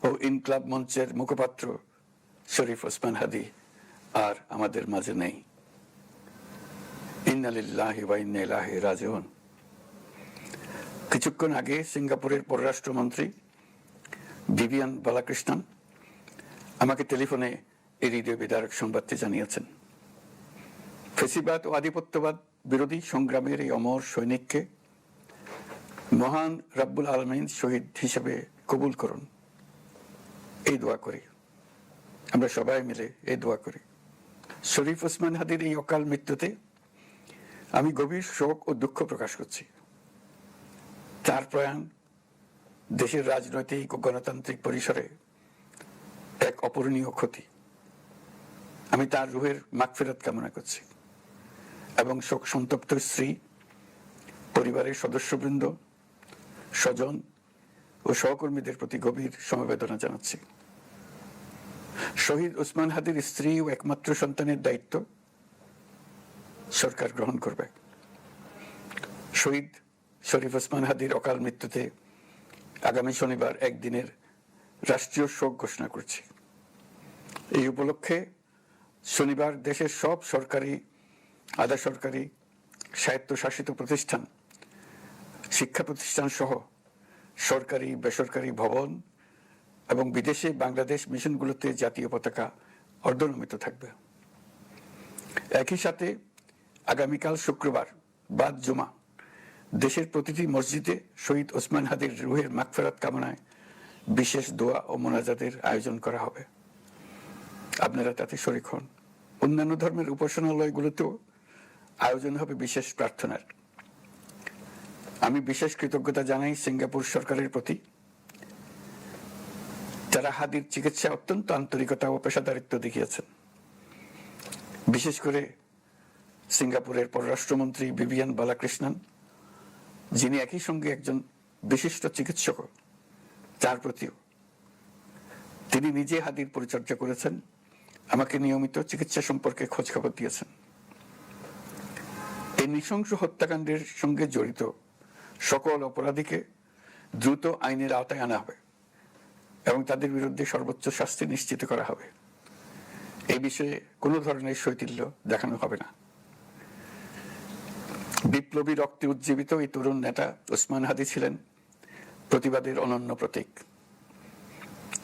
ও ইনকলাব মঞ্চের মুখপাত্র শরীফ ওসমান হাদী আর আমাদের মাঝে নেই। ইন্না লিল্লাহি ওয়া ইন্না ইলাইহি রাজিউন। কিছুক্ষণ আগে সিঙ্গাপুরের পররাষ্ট্রমন্ত্রী ভিভিয়ান বালাকৃষ্ণন আমাকে টেলিফোনে এই হৃদয় বিদারক সংবাদটি জানিয়েছেন। ফেসিবাদ ও আধিপত্যবাদ বিরোধী সংগ্রামের এই অমর সৈনিককে মহান রব্বুল আলামিন শহীদ হিসেবে কবুল করুন, এই দোয়া করি। আমরা সবাই মিলে এই দোয়া করি। শরীফ ওসমান হাদীর এই অকাল মৃত্যুতে আমি গভীর শোক ও দুঃখ প্রকাশ করছি। তার প্রয়াণ দেশের রাজনৈতিক ও গণতান্ত্রিক পরিসরে এক অপূরণীয় ক্ষতি। আমি তার রুহের মাগফিরাত কামনা করছি এবং শোক সন্তপ্ত স্ত্রী, পরিবারের সদস্যবৃন্দ, স্বজন ও সহকর্মীদের প্রতি গভীর সমবেদনা জানাচ্ছি। শহীদ ওসমান হাদীর স্ত্রী ও একমাত্র সন্তানের দায়িত্ব সরকার গ্রহণ করবে। শহীদ শরীফ ওসমান হাদীর অকাল মৃত্যুতে আগামী শনিবার একদিনের রাষ্ট্রীয় শোক ঘোষণা করছি। এই উপলক্ষে শনিবার দেশের সব সরকারি, আধা সরকারি, স্বায়ত্তশাসিত প্রতিষ্ঠান, শিক্ষা প্রতিষ্ঠান সহ সরকারি বেসরকারি ভবন এবং বিদেশে বাংলাদেশ মিশনগুলোতে জাতীয় পতাকা অর্ধনমিত থাকবে। একই সাথে আগামীকাল শুক্রবার বাদ জুমা দেশের প্রতিটি মসজিদে শহীদ ওসমান হাদীর রুহের মাগফিরাত কামনায় বিশেষ দোয়া ও মোনাজাতের আয়োজন করা হবে। আপনারা তাতে শরীক হন। অন্যান্য ধর্মের উপাসনালয়গুলোতেও আয়োজন হবে বিশেষ প্রার্থনার। আমি বিশেষ কৃতজ্ঞতা জানাই সিঙ্গাপুর সরকারের প্রতি। তারা হাদীর চিকিৎসায় অত্যন্ত আন্তরিকতা ও পেশাদারিত্ব দেখিয়েছেন। বিশেষ করে সিঙ্গাপুরের পররাষ্ট্রমন্ত্রী ভিভিয়ান বালাকৃষ্ণন, যিনি একই সঙ্গে একজন বিশিষ্ট চিকিৎসক, তার প্রতিও তিনি নিজে হাদীর পরিচর্যা করেছেন, আমাকে নিয়মিত চিকিৎসা সম্পর্কে খোঁজ খবর দিয়েছেন। এই নৃশংস হত্যাকাণ্ডের সঙ্গে জড়িত সকল অপরাধীকে দ্রুত আইনের আওতায় আনা হবে এবং তাদের বিরুদ্ধে সর্বোচ্চ শাস্তি নিশ্চিত করা হবে। এই বিষয়ে কোনো ধরনের শৈথিল্য দেখানো হবে না। বিপ্লবী রক্তে উজ্জীবিত এই তরুণ নেতা ওসমান হাদী ছিলেন প্রতিবাদের অনন্য প্রতীক।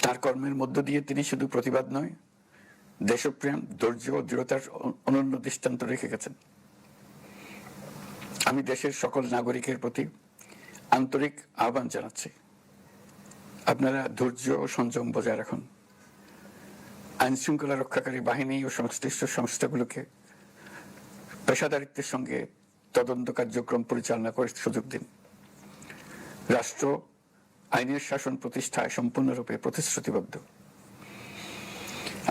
তার কর্মের মধ্য দিয়ে তিনি শুধু প্রতিবাদ নয়, দেশপ্রেম, ধৈর্য ও দৃঢ়তার অনন্য দৃষ্টান্ত রেখে গেছেন। আমি দেশের সকল নাগরিকের প্রতি আন্তরিক আহ্বান জানাচ্ছি, আপনারা ধৈর্য ও সংযম বজায় রাখুন। আইন শৃঙ্খলা রক্ষাকারী বাহিনী ও সংশ্লিষ্ট সংস্থাগুলোকে পেশাদারিত্বের সঙ্গে তদন্ত কার্যক্রম পরিচালনা করে সুযোগ দিন। রাষ্ট্র আইনের শাসন প্রতিষ্ঠায় সম্পূর্ণরূপে প্রতিশ্রুতিবদ্ধ।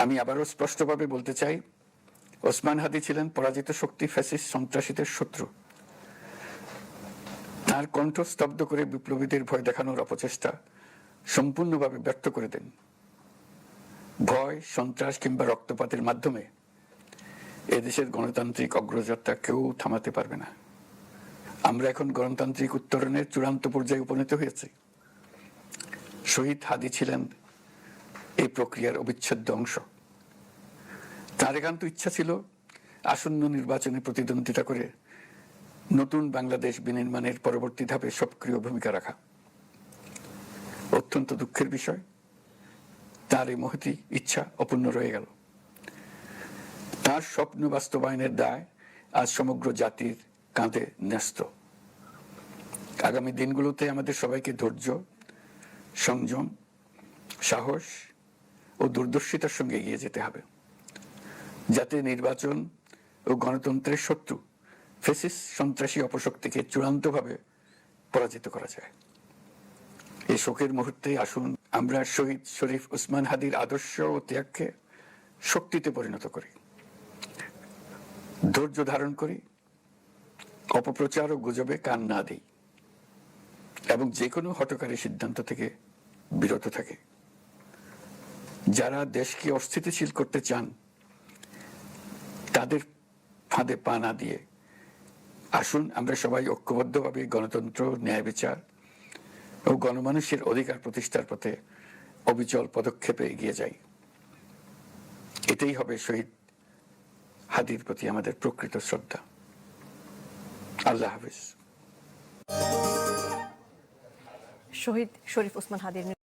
আমি আবারও স্পষ্টভাবে বলতে চাই, ওসমান হাদী ছিলেন পরাজিত শক্তি ফ্যাসিস্ট সন্ত্রাসীদের শত্রু। তার কণ্ঠ স্তব্ধ করে বিপ্লবীদের ভয় দেখানোর অপচেষ্টা সম্পূর্ণভাবে ব্যর্থ করে দেন। ভয়, সন্ত্রাস কিংবা রক্তপাতের মাধ্যমে এদেশের গণতান্ত্রিক অগ্রযাত্রা কেউ থামাতে পারবে না। আমরা এখন গণতান্ত্রিক উত্তরণের চূড়ান্ত পর্যায়ে উপনীত হয়েছি। শহীদ হাদী ছিলেন এই প্রক্রিয়ার অবিচ্ছেদ্য অংশ। তার একান্ত ইচ্ছা ছিল আসন্ন নির্বাচনে প্রতিদ্বন্দ্বিতা করে নতুন বাংলাদেশ বিনির্মাণের পরবর্তী ধাপে সক্রিয় ভূমিকা রাখা। অত্যন্ত দুঃখের বিষয়, তার এই মহতী ইচ্ছা অপূর্ণ রয়ে গেল। তার স্বপ্ন বাস্তবায়নের দায় আজ সমগ্র জাতির কাঁধে ন্যস্ত। আগামী দিনগুলোতে আমাদের সবাইকে ধৈর্য, সংযম, সাহস ও দূরদর্শিতার সঙ্গে এগিয়ে যেতে হবে, যাতে নির্বাচন ও গণতন্ত্রের শত্রু ফ্যাসিস্ট সন্ত্রাসী অপশক্তিকে চূড়ান্তভাবে পরাজিত করা যায়। এই শোকের মুহূর্তে আসুন আমরা শহীদ শরীফ ওসমান হাদীর আদর্শ ও ত্যাগকে শক্তিতে পরিণত করি, ধৈর্য ধারণ করি, অপপ্রচার ও গুজবে কান না দিই এবং যে কোনো হঠকারী সিদ্ধান্ত থেকে বিরত থাকে। যারা দেশকে অস্থিতিশীল করতে চান তাদের ফাঁদে পা না দিয়ে আসুন আমরা সবাই ঐক্যবদ্ধভাবে গণতন্ত্র, ন্যায় বিচার ও গণমানুষের অধিকার প্রতিষ্ঠার পথে অবিচল পদক্ষেপে এগিয়ে যাই। এটাই হবে শহীদ হাদির প্রতি আমাদের প্রকৃত শ্রদ্ধা। আল্লাহ হাফিজ। শহীদ শরীফ ওসমান হাদির